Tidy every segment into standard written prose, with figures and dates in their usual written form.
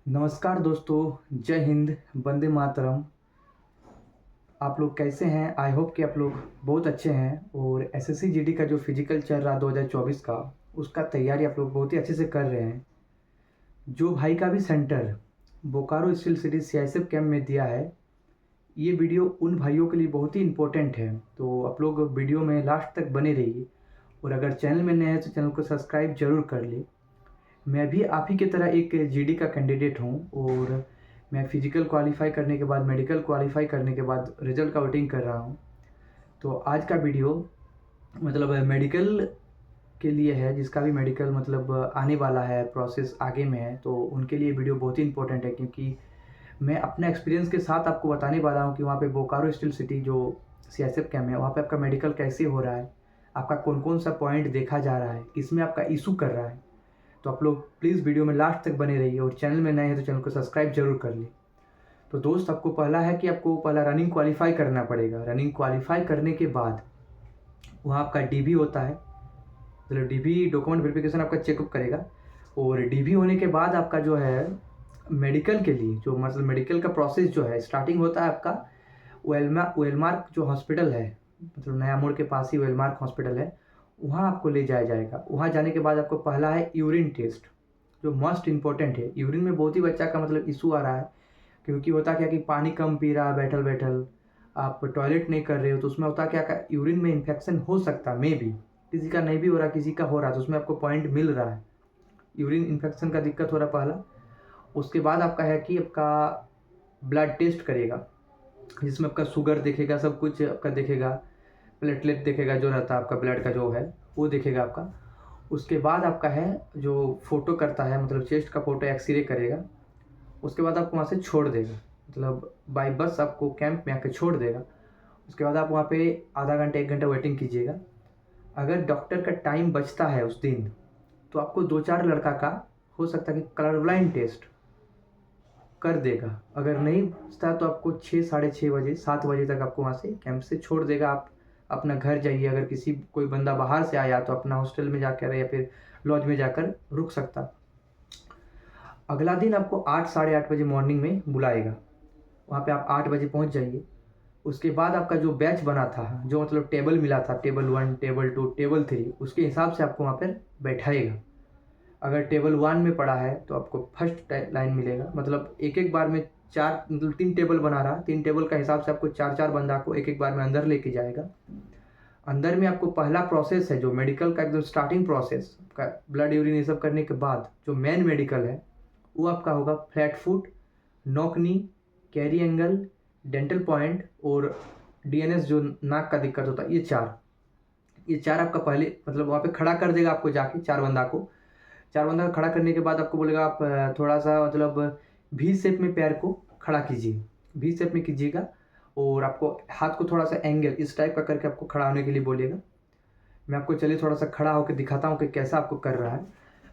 नमस्कार दोस्तों, जय हिंद, वंदे मातरम। आप लोग कैसे हैं? आई होप कि आप लोग बहुत अच्छे हैं और एसएससी जीडी का जो फिजिकल चल रहा 2024 का, उसका तैयारी आप लोग बहुत ही अच्छे से कर रहे हैं। जो भाई का भी centre Bokaro steel city CISF camp में दिया है, ये वीडियो उन भाइयों के लिए बहुत ही इम्पोर्टेंट है। तो आप लोग वीडियो में लास्ट तक बने रहिए और अगर चैनल में नए हैं तो चैनल को सब्सक्राइब जरूर कर ले। मैं भी आप ही की तरह एक जीडी का कैंडिडेट हूँ और मैं फिजिकल क्वालिफाई करने के बाद, मेडिकल क्वालिफाई करने के बाद रिजल्ट का वेटिंग कर रहा हूँ। तो आज का वीडियो मतलब मेडिकल के लिए है, जिसका भी मेडिकल मतलब आने वाला है, प्रोसेस आगे में है, तो उनके लिए वीडियो बहुत ही इंपॉर्टेंट है। क्योंकि मैं अपना एक्सपीरियंस के साथ आपको बताने वाला हूँ कि वहाँ पे बोकारो स्टील सिटी जो सीआईएसएफ कैम्प है, वहाँ पे आपका मेडिकल कैसे हो रहा है, आपका कौन कौन सा पॉइंट देखा जा रहा है, किसमें आपका इशू कर रहा है। तो आप लोग प्लीज़ वीडियो में लास्ट तक बने रहिए और चैनल में नए हैं तो चैनल को सब्सक्राइब जरूर कर ले। तो दोस्त, आपको पहला है कि आपको पहला रनिंग क्वालिफाई करना पड़ेगा। रनिंग क्वालिफाई करने के बाद वहाँ आपका डीबी होता है, मतलब डीबी डॉक्यूमेंट वेरिफिकेशन आपका चेकअप करेगा। और डीबी होने के बाद आपका जो है मेडिकल के लिए, जो मतलब मेडिकल का प्रोसेस जो है स्टार्टिंग होता है आपका वेलमार्क जो हॉस्पिटल है, मतलब नया मोड़ के पास ही वेलमार्क हॉस्पिटल है, वहाँ आपको ले जाया जाएगा। वहाँ जाने के बाद आपको पहला है यूरिन टेस्ट, जो मोस्ट इम्पोर्टेंट है। यूरिन में बहुत ही बच्चा का मतलब इशू आ रहा है, क्योंकि होता क्या कि पानी कम पी रहा है, बैठल बैठल आप टॉयलेट नहीं कर रहे हो, तो उसमें होता क्या का यूरिन में इन्फेक्शन हो सकता, मे भी किसी का नहीं भी हो रहा, किसी का हो रहा, तो उसमें आपको पॉइंट मिल रहा है। यूरिन इन्फेक्शन का दिक्कत हो रहा पहला। उसके बाद आपका है कि आपका ब्लड टेस्ट करेगा, जिसमें आपका शुगर देखेगा, सब कुछ आपका देखेगा, प्लेटलेट देखेगा, जो रहता है आपका ब्लड का जो है वो देखेगा आपका। उसके बाद आपका है जो फोटो करता है, मतलब चेस्ट का फोटो एक्सरे करेगा। उसके बाद आपको वहाँ से छोड़ देगा, मतलब बाई बस आपको कैंप में आके छोड़ देगा। उसके बाद आप वहाँ पे आधा घंटा 1 घंटा वेटिंग कीजिएगा। अगर डॉक्टर का टाइम बचता है उस दिन, तो आपको 2-4 लड़का का हो सकता है कि कलर ब्लाइंड टेस्ट कर देगा। अगर नहीं बचता तो आपको 6, साढ़े 6 बजे, 7 बजे तक आपको वहाँ से कैंप से छोड़ देगा। आप अपना घर जाइए। अगर किसी कोई बंदा बाहर से आया तो अपना हॉस्टल में जाकर या फिर लॉज में जाकर रुक सकता। अगला दिन आपको 8, साढ़े 8 बजे मॉर्निंग में बुलाएगा। वहाँ पे आप 8 बजे पहुँच जाइए। उसके बाद आपका जो बैच बना था, जो मतलब टेबल मिला था, टेबल 1, टेबल 2, टेबल 3, उसके हिसाब से आपको वहाँ पर बैठाएगा। अगर टेबल 1 में पड़ा है तो आपको फर्स्ट लाइन मिलेगा, मतलब एक एक बार में 4, मतलब 3 टेबल बना रहा, 3 टेबल का हिसाब से आपको 4-4 बंदा को एक एक बार में अंदर लेके जाएगा। अंदर में आपको पहला प्रोसेस है जो मेडिकल का एकदम स्टार्टिंग प्रोसेस का, ब्लड यूरिन ये सब करने के बाद जो मेन मेडिकल है वो आपका होगा flat foot, knock knee, carry angle, dental point और डीएनएस जो नाक का दिक्कत होता है। ये चार आपका पहले मतलब वहाँ पे खड़ा कर देगा आपको जाके, 4 बंदा खड़ा करने के बाद आपको बोलेगा आप थोड़ा सा मतलब भी शेप में पैर को खड़ा कीजिए, भी शेप में कीजिएगा। और आपको हाथ को थोड़ा सा एंगल इस टाइप का करके आपको खड़ा होने के लिए बोलेगा। मैं आपको चलिए थोड़ा सा खड़ा होकर दिखाता हूँ कि कैसा आपको कर रहा है।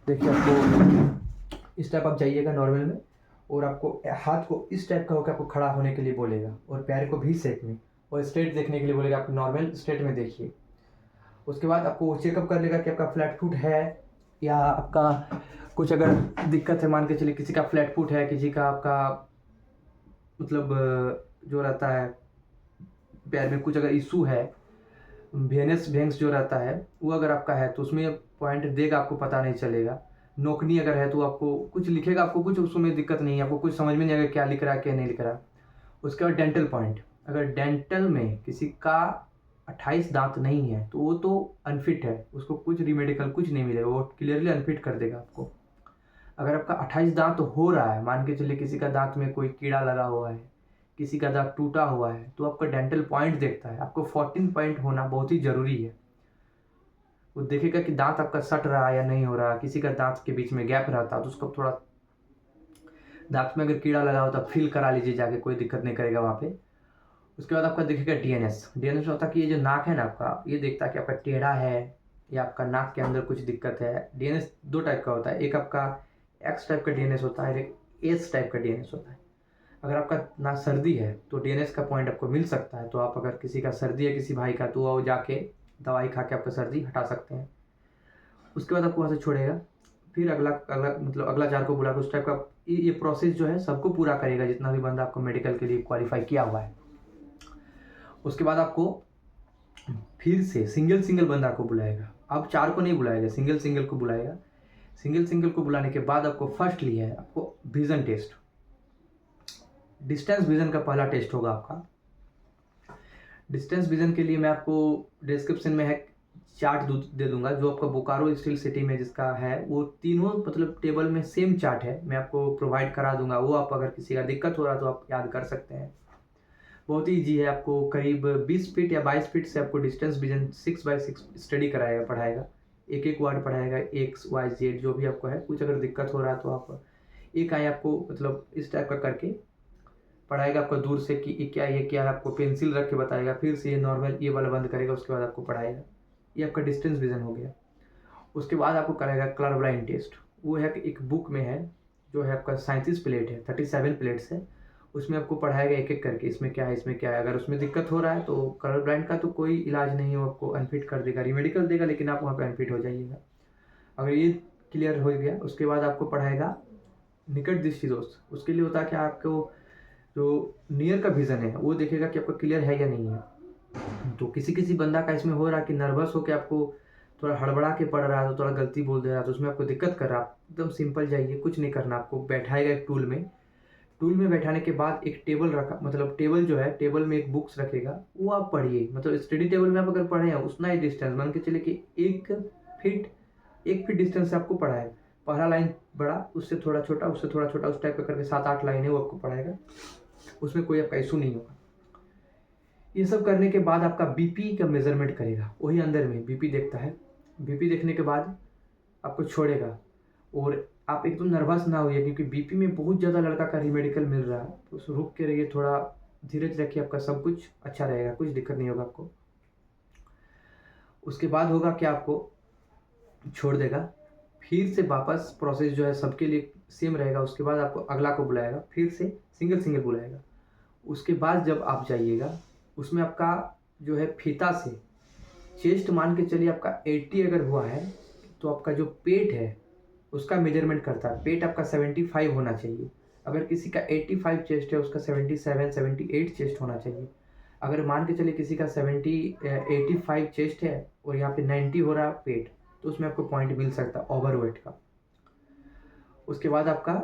देखिए, आपको इस टाइप आप जाइएगा नॉर्मल में, और आपको हाथ को इस टाइप का होकर आपको खड़ा होने के लिए बोलेगा, और पैर को भी शेप में और स्ट्रेट देखने के लिए बोलेगा। आप नॉर्मल स्ट्रेट में देखिए। उसके बाद आपको चेकअप कर लेगा कि आपका फ्लैट फुट है या आपका कुछ अगर दिक्कत है। मान के चलिए किसी का फ्लैट फुट है, किसी का आपका मतलब जो रहता है पैर में कुछ अगर इशू है, वेनस वेंस जो रहता है वो अगर आपका है तो उसमें पॉइंट देगा, आपको पता नहीं चलेगा। नोकनी अगर है तो आपको कुछ लिखेगा, आपको कुछ उसमें दिक्कत नहीं है, आपको कुछ समझ में नहीं आएगा क्या लिख रहा है क्या नहीं लिख रहा। उसके बाद डेंटल पॉइंट, अगर डेंटल में किसी का 28 दांत नहीं है तो वो तो अनफिट है, उसको कुछ रिमेडिकल कुछ नहीं मिलेगा, वो क्लियरली अनफिट कर देगा आपको। अगर आपका 28 दांत हो रहा है, मान के चलिए किसी का दांत में कोई कीड़ा लगा हुआ है, किसी का दांत टूटा हुआ है, तो आपका डेंटल पॉइंट देखता है। आपको 14 पॉइंट होना बहुत ही ज़रूरी है। वो देखेगा कि दांत आपका सट रहा है या नहीं हो रहा। किसी का दांत के बीच में गैप रहता है तो उसको थोड़ा, दांत में अगर कीड़ा लगा हो तो फील करा लीजिए जाके, कोई दिक्कत नहीं करेगा वहाँ पे। उसके बाद आपका देखेगा डीएनएस। डीएनएस होता है कि ये जो नाक है ना आपका, ये देखता है कि आपका टेढ़ा है या आपका नाक के अंदर कुछ दिक्कत है। डीएनएस 2 टाइप का होता है, एक आपका एक्स टाइप का डीएनएस होता है, एक एस टाइप का डीएनएस होता है। अगर आपका ना सर्दी है तो डीएनएस का पॉइंट आपको मिल सकता है। तो आप अगर किसी का सर्दी है, किसी भाई का, तो वो जाके दवाई खा के आपका सर्दी हटा सकते हैं। उसके बाद आपको वहाँ से छोड़ेगा। फिर अगला अगला मतलब अगला 4 को बुला के उस टाइप का ये प्रोसेस जो है सबको पूरा करेगा, जितना भी बंदा आपको मेडिकल के लिए क्वालिफाई किया हुआ है। उसके बाद आपको फिर से सिंगल सिंगल बंदा को बुलाएगा। अब 4 को नहीं बुलाएगा, सिंगल सिंगल को बुलाएगा। सिंगल सिंगल को बुलाने के बाद आपको फर्स्ट लिया है आपको विजन टेस्ट, डिस्टेंस विजन का पहला टेस्ट होगा आपका। डिस्टेंस विजन के लिए मैं आपको डिस्क्रिप्शन में है चार्ट दे दूंगा, जो आपका बोकारो स्टील सिटी में जिसका है वो तीनों मतलब टेबल में सेम चार्ट है, मैं आपको प्रोवाइड करा दूंगा। वो आप अगर किसी का दिक्कत हो रहा है तो आप याद कर सकते हैं। बहुत ही ईजी है, आपको करीब 20 फीट या 22 फीट से आपको डिस्टेंस विजन 6x6 स्टडी कराएगा, पढ़ाएगा। एक एक वर्ड पढ़ाएगा, XYZ जो भी आपको है। कुछ अगर दिक्कत हो रहा है तो आप एक आए आपको मतलब इस टाइप का करके पढ़ाएगा आपको दूर से कि ये क्या है, आपको पेंसिल रख के बताएगा। फिर से ये नॉर्मल ये वाला बंद करेगा, उसके बाद आपको पढ़ाएगा। ये आपका डिस्टेंस विजन हो गया। उसके बाद आपको कराएगा कलर ब्लाइंड टेस्ट। वो है कि एक बुक में है जो है आपका 37 प्लेट है, 37 प्लेट्स है। उसमें आपको पढ़ाएगा एक एक करके, इसमें क्या है इसमें क्या है। अगर उसमें दिक्कत हो रहा है तो कलर ब्लाइंड का तो कोई इलाज नहीं है, वो आपको अनफिट कर देगा, रिमेडिकल देगा, लेकिन आप वहाँ पे अनफिट हो जाइएगा। अगर ये क्लियर हो गया उसके बाद आपको पढ़ाएगा निकट दृष्टि दोष। उसके लिए होता है कि आपको जो नियर का विजन है वो देखेगा कि आपका क्लियर है या नहीं है। तो किसी किसी बंदा का इसमें हो रहा है कि नर्वस हो के आपको थोड़ा हड़बड़ा के पढ़ रहा है, तो थोड़ा गलती बोल दे रहा है, तो उसमें आपको दिक्कत कर रहा है। एकदम सिंपल जाइए, कुछ नहीं करना, आपको बैठाएगा एक टूल में। टूल में बैठाने के बाद एक टेबल रखा, मतलब टेबल जो है टेबल में एक बुक्स रखेगा, वो आप पढ़िए। मतलब स्टडी टेबल में आप अगर पढ़े हैं उतना ही डिस्टेंस मान के चले कि 1 फीट डिस्टेंस से आपको पढ़ाएगा। पहला लाइन बड़ा, उससे थोड़ा छोटा, उससे थोड़ा छोटा, उस टाइप का करके 7-8 लाइन है वो आपको पढ़ाएगा। उसमें कोई आपका इशू नहीं होगा। ये सब करने के बाद आपका बीपी का मेजरमेंट करेगा, वही अंदर में बीपी देखता है। बीपी देखने के बाद आपको छोड़ेगा। और आप एकदम नर्वस ना होइए, क्योंकि बीपी में बहुत ज़्यादा लड़का का रिमेडिकल मिल रहा है, तो रुक के रहिए, थोड़ा धीरज रखिए, आपका सब कुछ अच्छा रहेगा, कुछ दिक्कत नहीं होगा आपको। उसके बाद होगा कि आपको छोड़ देगा। फिर से वापस प्रोसेस जो है सबके लिए सेम रहेगा। उसके बाद आपको अगला को बुलाएगा, फिर से सिंगल सिंगल बुलाएगा। उसके बाद जब आप जाइएगा उसमें आपका जो है फीता से चेस्ट मान के चलिए आपका 80 अगर हुआ है तो आपका जो पेट है उसका मेजरमेंट करता है। पेट आपका 75 होना चाहिए। अगर किसी का 85 चेस्ट है उसका 77-78 चेस्ट होना चाहिए। अगर मान के चलिए किसी का 85 चेस्ट है और यहाँ पे 90 हो रहा है पेट, तो उसमें आपको पॉइंट मिल सकता है ओवरवेट का। उसके बाद आपका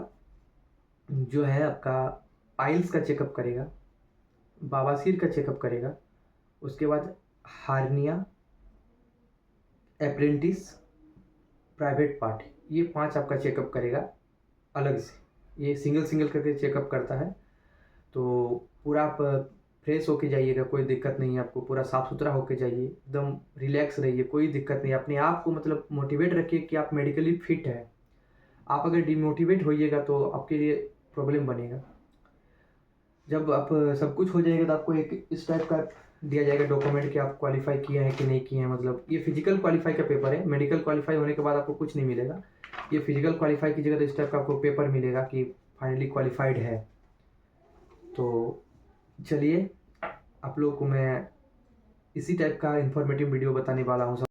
जो है आपका पाइल्स का चेकअप करेगा, बवासीर का चेकअप करेगा। उसके बाद हार्निया, अप्रेंटिस, प्राइवेट पार्ट, ये 5 आपका चेकअप करेगा अलग से। ये सिंगल सिंगल करके चेकअप करता है। तो पूरा आप फ्रेश होके जाइएगा, कोई दिक्कत नहीं है आपको। पूरा साफ़ सुथरा होके जाइए, एकदम रिलैक्स रहिए, कोई दिक्कत नहीं। अपने आप को मतलब मोटिवेट रखिए कि आप मेडिकली फिट है। आप अगर डिमोटिवेट होइएगा तो आपके लिए प्रॉब्लम बनेगा। जब आप सब कुछ हो जाएगा तो आपको एक इस टाइप का दिया जाएगा डॉक्यूमेंट कि आप क्वालिफाई किए हैं कि नहीं किए हैं। मतलब ये फिजिकल क्वालिफाई का पेपर है। मेडिकल क्वालिफाई होने के बाद आपको कुछ नहीं मिलेगा। ये फिजिकल क्वालिफाई की जगह तो इस टाइप का आपको पेपर मिलेगा कि फाइनली क्वालिफाइड है। तो चलिए, आप लोगों को मैं इसी टाइप का इंफॉर्मेटिव वीडियो बताने वाला हूँ।